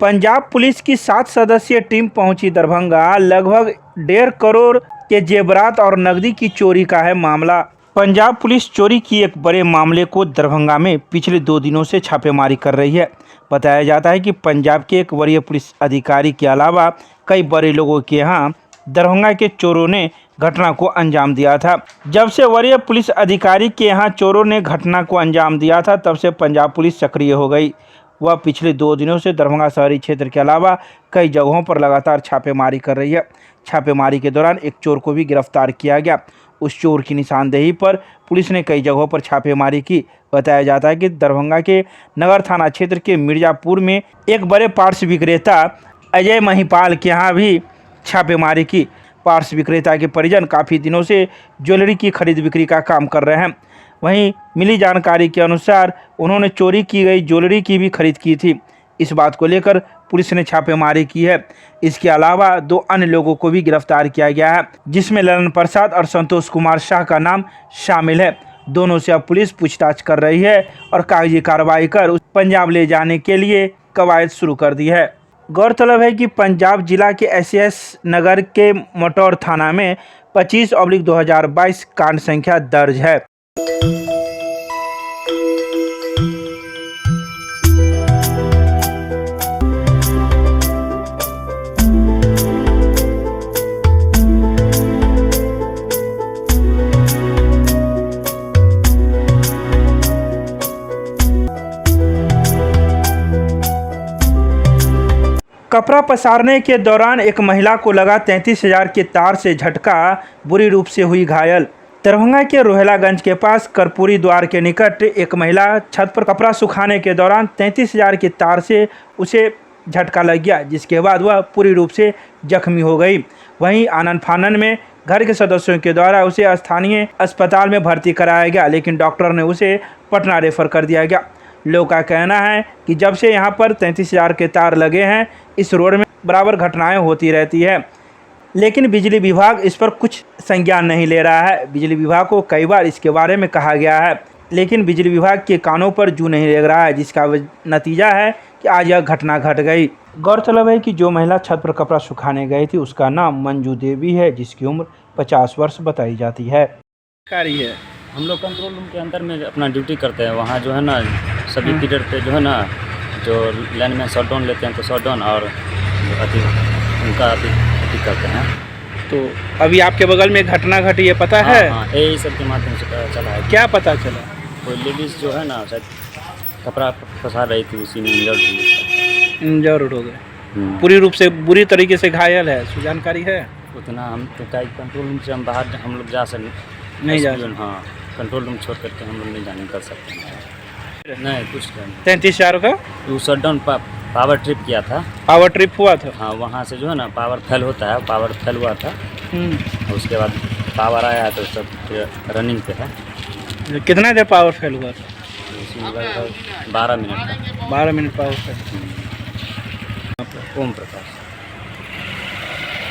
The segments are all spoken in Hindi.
पंजाब पुलिस की 7 सदस्यीय टीम पहुंची दरभंगा। लगभग 1.5 करोड़ के जेवरात और नकदी की चोरी का है मामला। पंजाब पुलिस चोरी की एक बड़े मामले को दरभंगा में पिछले 2 दिनों से छापेमारी कर रही है। बताया जाता है कि पंजाब के एक वरीय पुलिस अधिकारी के अलावा कई बड़े लोगों के यहाँ दरभंगा के चोरों ने घटना को अंजाम दिया था। जब से वरीय पुलिस अधिकारी के यहाँ चोरों ने घटना को अंजाम दिया था, तब से पंजाब पुलिस सक्रिय हो गई। वह पिछले 2 दिनों से दरभंगा शहरी क्षेत्र के अलावा कई जगहों पर लगातार छापेमारी कर रही है। छापेमारी के दौरान एक चोर को भी गिरफ्तार किया गया। उस चोर की निशानदेही पर पुलिस ने कई जगहों पर छापेमारी की। बताया जाता है कि दरभंगा के नगर थाना क्षेत्र के मिर्जापुर में एक बड़े पार्ट्स विक्रेता अजय महिपाल के यहाँ भी छापेमारी की। पार्ट्स विक्रेता के परिजन काफ़ी दिनों से ज्वेलरी की खरीद बिक्री का काम कर रहे हैं। वहीं मिली जानकारी के अनुसार उन्होंने चोरी की गई ज्वेलरी की भी खरीद की थी। इस बात को लेकर पुलिस ने छापेमारी की है। इसके अलावा 2 अन्य लोगों को भी गिरफ्तार किया गया है, जिसमें ललन प्रसाद और संतोष कुमार शाह का नाम शामिल है। दोनों से अब पुलिस पूछताछ कर रही है और कागजी कार्रवाई कर पंजाब ले जाने के लिए कवायद शुरू कर दी है। गौरतलब है कि पंजाब जिला के एसएस नगर के मोटौर थाना में 25/2022 कांड संख्या दर्ज है। कपड़ा पसारने के दौरान एक महिला को लगा 33,000 के तार से झटका, बुरी रूप से हुई घायल। दरभंगा के रोहेलागंज के पास कर्पूरी द्वार के निकट एक महिला छत पर कपड़ा सुखाने के दौरान 33,000 के तार से उसे झटका लग गया, जिसके बाद वह पूरी रूप से जख्मी हो गई। वहीं आनन फानन में घर के सदस्यों के द्वारा उसे स्थानीय अस्पताल में भर्ती कराया गया, लेकिन डॉक्टर ने उसे पटना रेफर कर दिया गया। लोगों का कहना है कि जब से यहां पर 33,000 के तार लगे हैं, इस रोड में बराबर घटनाएं होती रहती है, लेकिन बिजली विभाग इस पर कुछ संज्ञान नहीं ले रहा है। बिजली विभाग को कई बार इसके बारे में कहा गया है, लेकिन बिजली विभाग के कानों पर जू नहीं लग रहा है, जिसका नतीजा है कि आज यह घटना घट गई। गौरतलब है कि जो महिला छत पर कपड़ा सुखाने गई थी, उसका नाम मंजू देवी है, जिसकी उम्र 50 वर्ष बताई जाती है। हम लोग कंट्रोल रूम के अंदर में अपना ड्यूटी करते हैं। वहाँ जो है ना सभी पीरियड पे जो है ना जो लाइन में शॉट डाउन लेते हैं तो शॉट डाउन और उनका अति करते हैं। तो अभी आपके बगल में घटना घटी है, पता है? हाँ, यही सब के माध्यम से पता चला है। क्या पता चला? कोई लेडीज़ जो है ना शायद कपड़ा फंसा रही थी, उसी में इंजर्ड हो गए। पूरी रूप से बुरी तरीके से घायल है। जानकारी है? उतना हम तो कंट्रोल रूम से हम बाहर हम लोग जा सकते नहीं जा। हाँ, कंट्रोल रूम छोड़ करके हम लोग नहीं जाने कर सकते हैं। नहीं कुछ नहीं। 33,000 का वो शट डाउन पावर ट्रिप किया था। पावर ट्रिप हुआ था? हाँ, वहाँ से जो है ना पावर फेल होता है, पावर फेल हुआ था। उसके बाद पावर आया तो सब रनिंग पे है। कितना देर पावर फेल हुआ था? 12 मिनट का। 12 minute power fail. Om Prakash.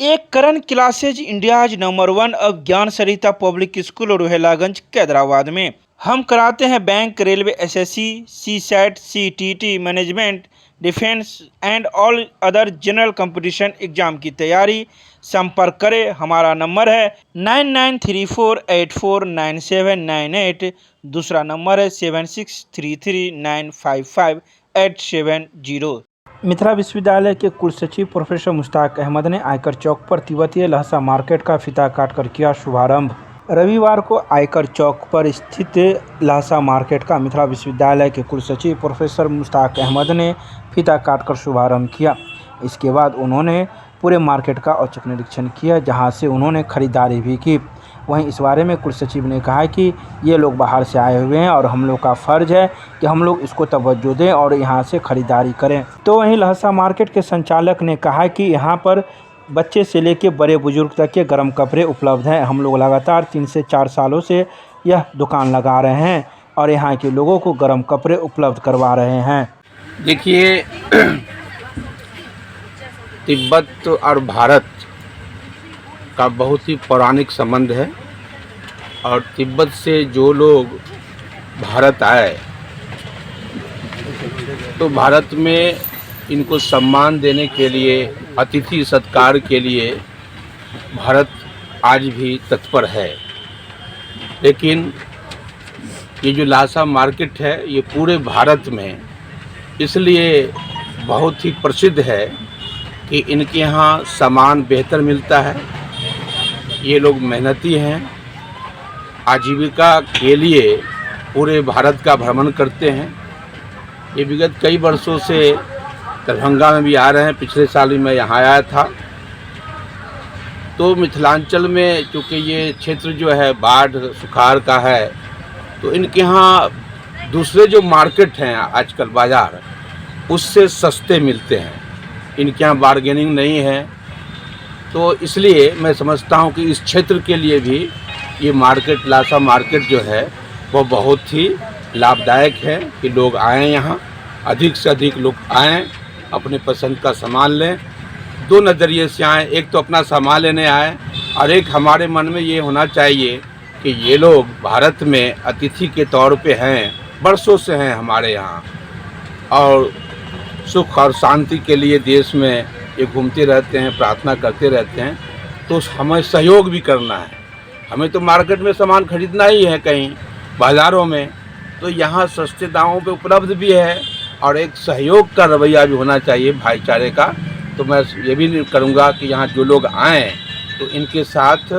एक करण क्लासेज इंडियाज नंबर 1 ऑफ ज्ञान सरिता पब्लिक स्कूल रोहेलागंज कैदराबाद में हम कराते हैं bank, railway, SSC, CSAT, CTT, management, defence and all other general competition exam की तैयारी। संपर्क करें, हमारा नंबर है 9934849798। दूसरा नंबर है 7633955870। मिथिला विश्वविद्यालय के कुलसचिव प्रोफेसर मुश्ताक अहमद ने आयकर चौक पर तिब्बतीय लहसा मार्केट का फीता काटकर किया शुभारंभ। रविवार को आयकर चौक पर स्थित लहसा मार्केट का मिथिला विश्वविद्यालय के कुलसचिव प्रोफेसर मुश्ताक अहमद ने फीता काटकर शुभारंभ किया। इसके बाद उन्होंने पूरे मार्केट का औचक निरीक्षण किया, जहां से उन्होंने खरीदारी भी की। वहीं इस बारे में कुलसचिव ने कहा कि ये लोग बाहर से आए हुए हैं और हम लोग का फ़र्ज़ है कि हम लोग इसको तवज्जो दें और यहाँ से ख़रीदारी करें। तो वहीं लहसा मार्केट के संचालक ने कहा कि यहाँ पर बच्चे से लेकर बड़े बुजुर्ग तक के गर्म कपड़े उपलब्ध हैं। हम लोग लगातार 3 से 4 सालों से यह दुकान लगा रहे हैं और यहाँ के लोगों को गर्म कपड़े उपलब्ध करवा रहे हैं। देखिए, तिब्बत और भारत का बहुत ही पौराणिक संबंध है और तिब्बत से जो लोग भारत आए तो भारत में इनको सम्मान देने के लिए, अतिथि सत्कार के लिए भारत आज भी तत्पर है। लेकिन ये जो लासा मार्केट है ये पूरे भारत में इसलिए बहुत ही प्रसिद्ध है कि इनके यहाँ सामान बेहतर मिलता है। ये लोग मेहनती हैं, आजीविका के लिए पूरे भारत का भ्रमण करते हैं। ये विगत कई वर्षों से दरभंगा में भी आ रहे हैं। पिछले साल भी मैं यहाँ आया था। तो मिथिलांचल में चूँकि ये क्षेत्र जो है बाढ़ सुखाड़ का है, तो इनके यहाँ दूसरे जो मार्केट हैं आजकल बाज़ार, उससे सस्ते मिलते हैं। इनके यहाँ बार्गेनिंग नहीं है। तो इसलिए मैं समझता हूँ कि इस क्षेत्र के लिए भी ये मार्केट, लासा मार्केट जो है वो बहुत ही लाभदायक है कि लोग आएँ यहाँ, अधिक से अधिक लोग आएँ, अपने पसंद का सामान लें। दो नज़रिए से आएँ, एक तो अपना सामान लेने आएँ और एक हमारे मन में ये होना चाहिए कि ये लोग भारत में अतिथि के तौर पे हैं, बरसों से हैं हमारे यहाँ, और सुख और शांति के लिए देश में ये घूमते रहते हैं, प्रार्थना करते रहते हैं। तो हमें सहयोग भी करना है। हमें तो मार्केट में सामान खरीदना ही है, कहीं बाज़ारों में, तो यहाँ सस्ते दामों पे उपलब्ध भी है और एक सहयोग का रवैया भी होना चाहिए, भाईचारे का। तो मैं ये भी करूँगा कि यहाँ जो लोग आएँ तो इनके साथ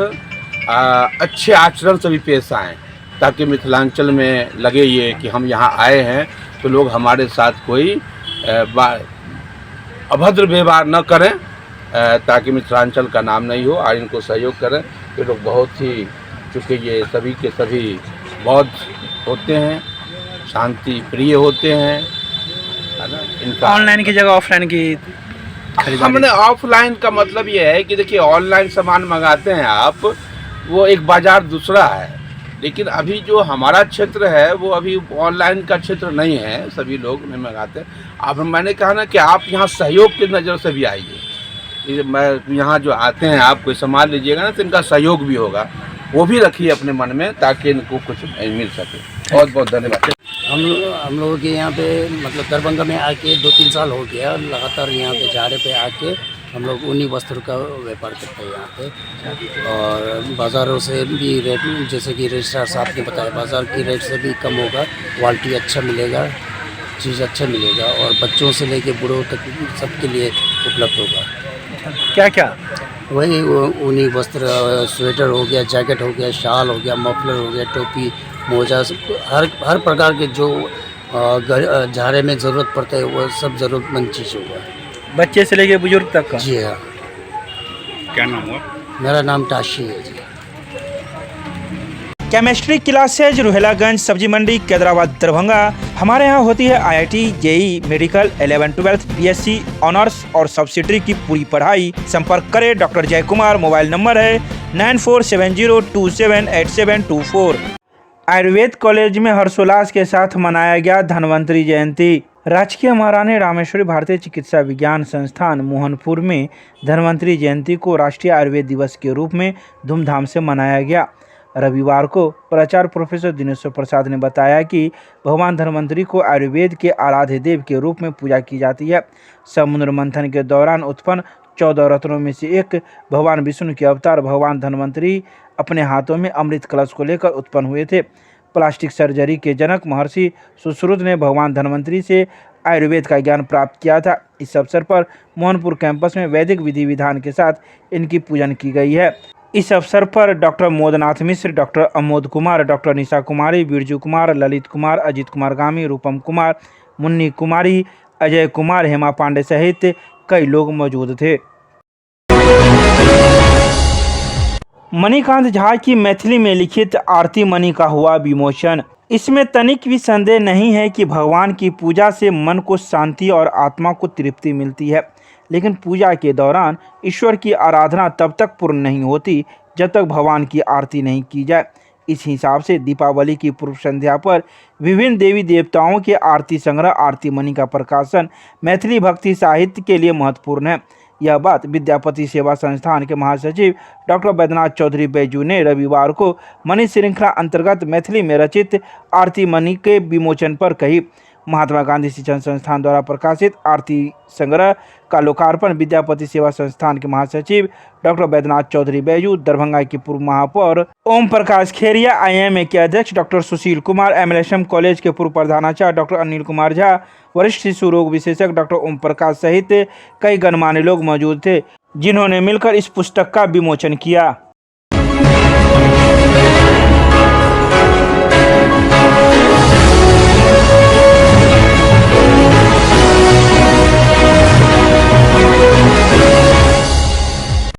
अच्छे आचरण से भी पेश आएँ, ताकि मिथिलांचल में लगे ये कि हम यहाँ आए हैं तो लोग हमारे साथ कोई अभद्र व्यवहार न करें, ताकि मिथिलांचल का नाम नहीं हो, और इनको सहयोग करें। ये लोग बहुत ही, चूँकि ये सभी के सभी बौद्ध होते हैं, शांति प्रिय होते हैं, है ना। इनका ऑनलाइन की जगह ऑफलाइन की खरीदारी। हमने ऑफलाइन का मतलब ये है कि देखिए, ऑनलाइन सामान मंगाते हैं आप, वो एक बाज़ार दूसरा है। लेकिन अभी जो हमारा क्षेत्र है वो अभी ऑनलाइन का क्षेत्र नहीं है, सभी लोग नहीं मंगाते। अब मैंने कहा ना कि आप यहाँ सहयोग की नज़र से भी आइए। मैं यहाँ जो आते हैं, आप कोई सामान लीजिएगा ना तो इनका सहयोग भी होगा, वो भी रखिए अपने मन में, ताकि इनको कुछ मिल सके। बहुत बहुत धन्यवाद। हम लोगों के यहाँ पे मतलब दरभंगा में आके 2-3 साल हो गया लगातार यहाँ पे झाड़े पे आके हम लोग ऊनी वस्त्र का व्यापार करते हैं यहाँ पे। और बाज़ारों से भी रेट, जैसे कि रजिस्ट्रार साहब ने बताया, बाज़ार की रेट से भी कम होगा, क्वालिटी अच्छा मिलेगा, चीज़ अच्छा मिलेगा, और बच्चों से लेके बूढ़ों तक सबके लिए उपलब्ध होगा। क्या क्या? वही ऊनी वस्त्र, स्वेटर हो गया, जैकेट हो गया, शाल हो गया, मफलर हो गया, टोपी, मोजा, हर प्रकार के जो झाड़े में ज़रूरत पड़ता है वो सब ज़रूरतमंद चीज़ होगा, बच्चे से लेके बुजुर्ग तक का। जी हाँ। क्या नाम हुआ? मेरा नाम टाशी है जी। केमिस्ट्री क्लासेज रुहेलागंज सब्जी मंडी कैदराबाद दरभंगा। हमारे यहाँ होती है IIT, JEE, medical, 11-12, BSc honours और सब्सिडरी की पूरी पढ़ाई। संपर्क करें डॉक्टर जय कुमार। मोबाइल नंबर है 9470278724। आयुर्वेद कॉलेज में हर्षोल्लास के साथ मनाया गया धन्वंतरि जयंती। राजकीय महारानी रामेश्वरी भारतीय चिकित्सा विज्ञान संस्थान मोहनपुर में धन्वंतरि जयंती को राष्ट्रीय आयुर्वेद दिवस के रूप में धूमधाम से मनाया गया। रविवार को प्राचार्य प्रोफेसर दिनेश्वर प्रसाद ने बताया कि भगवान धन्वंतरि को आयुर्वेद के आराध्य देव के रूप में पूजा की जाती है। समुद्र मंथन के दौरान उत्पन्न 14 रत्नों में से एक भगवान विष्णु के अवतार भगवान धन्वंतरि अपने हाथों में अमृत कलश को लेकर उत्पन्न हुए थे। प्लास्टिक सर्जरी के जनक महर्षि सुश्रुत ने भगवान धन्वंतरि से आयुर्वेद का ज्ञान प्राप्त किया था। इस अवसर पर मोहनपुर कैंपस में वैदिक विधि विधान के साथ इनकी पूजन की गई है। इस अवसर पर डॉक्टर मोदनाथ मिश्र, डॉक्टर अमोद कुमार, डॉक्टर निशा कुमारी, बिरजू कुमार, ललित कुमार, अजित कुमार गामी, रूपम कुमार, मुन्नी कुमारी, अजय कुमार, हेमा पांडे सहित कई लोग मौजूद थे। मणिकांत झा की मैथिली में लिखित आरती मणि का हुआ विमोचन। इसमें तनिक भी संदेह नहीं है कि भगवान की पूजा से मन को शांति और आत्मा को तृप्ति मिलती है, लेकिन पूजा के दौरान ईश्वर की आराधना तब तक पूर्ण नहीं होती जब तक भगवान की आरती नहीं की जाए। इस हिसाब से दीपावली की पूर्व संध्या पर विभिन्न देवी देवताओं के आरती संग्रह आरती मणि का प्रकाशन मैथिली भक्ति साहित्य के लिए महत्वपूर्ण है। यह बात विद्यापति सेवा संस्थान के महासचिव डॉक्टर बैद्यनाथ चौधरी बैजू ने रविवार को मणि श्रृंखला अंतर्गत मैथिली में रचित आरती मणि के विमोचन पर कही। महात्मा गांधी शिक्षण संस्थान द्वारा प्रकाशित आरती संग्रह का लोकार्पण विद्यापति सेवा संस्थान के महासचिव डॉक्टर वैद्यनाथ चौधरी बैजू, दरभंगा के पूर्व महापौर ओम प्रकाश खेरिया, IIMA के अध्यक्ष doctor Sushil Kumar, MLSM college के पूर्व प्रधानाचार्य डॉक्टर अनिल कुमार झा, वरिष्ठ शिशु रोग विशेषज्ञ डॉक्टर ओम प्रकाश सहित कई गणमान्य लोग मौजूद थे, जिन्होंने मिलकर इस पुस्तक का विमोचन किया।